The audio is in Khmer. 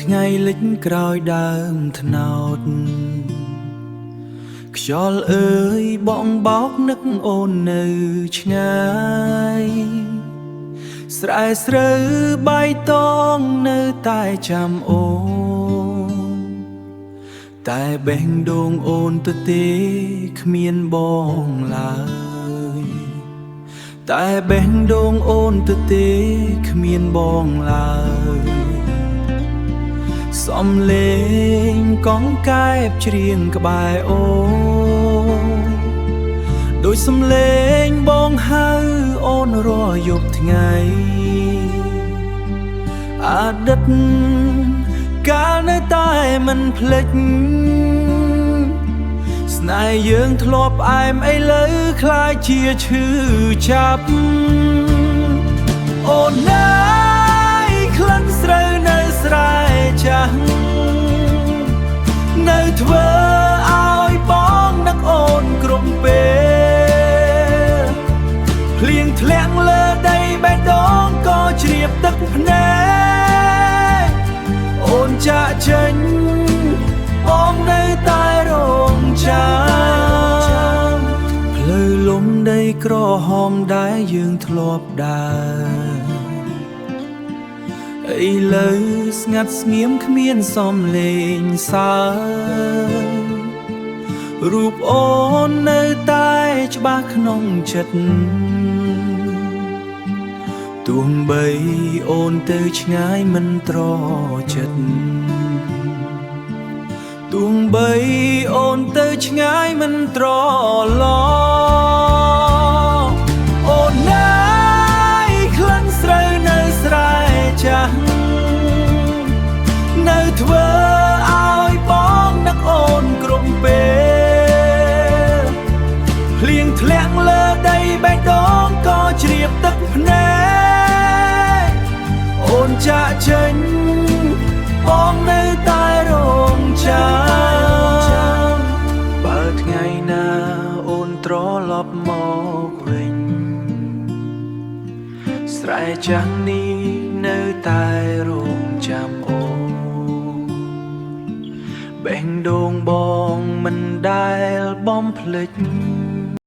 ថ្ងៃលិចក្រោយដើមថ្នោតខ្យល់អើយបងបោកនឹកអូននៅឆ្ងាយស្រែស្រូវបាយតងនៅតែចាំអូនតែបេះដូងអូនទៅទេគ្មានបងឡើយតែបេះដូងអូនទៅទេគ្មានបងឡើយសំលេងកងកែបច្រៀងក្បែរអូនដូចសំលេងបងហៅអូនរាល់យប់ថ្ងៃអតីតកាលនៅតែមិនភ្លេចស្នេហ៍យើងធ្លាប់ផ្អែមឥឡូវคล้ายជាឈឺចាប់អូនណាយក្លិនស្រូវនៅស្រែចាស់នៅធ្វើឲ្យបងនឹកអូនគ្រប់ពេលភ្លៀងធ្លាក់លើដីបេះដូងក៏ជ្រាបទឹកភ្នែកអូនចាក់ចេញបងនៅតែរងចាំផ្លូវលំដីក្រហមដែលយើងធ្លាប់ដើរឥឡូវស្ងាត់ស្ងៀមគ្មានសំឡេងសើរូបអូននៅតែច្បាស់ក្នុងចិត្តទោះបីអូនទៅឆ្ងាយមិនត្រចិត្តទោះបីអូនទៅឆ្ងាយមិនត្រឡប់អូនណាយក្លិនស្រូវនៅស្រែចាស់នៅធ្វើឲ្យបងនឹកអូនគ្រប់ពេលភ្លៀងធ្លាក់លើដីបេះដូងក៏ជ្រាបទឹកភ្នែកអូនចាក់ចេញបងនៅតែរងចាំបើថ្ងៃណាអូនត្រឡប់មកវិញស្រែចាស់នេះនៅតែរងចាំអូនបេះដូងបងមិនដែលបំភ្លេច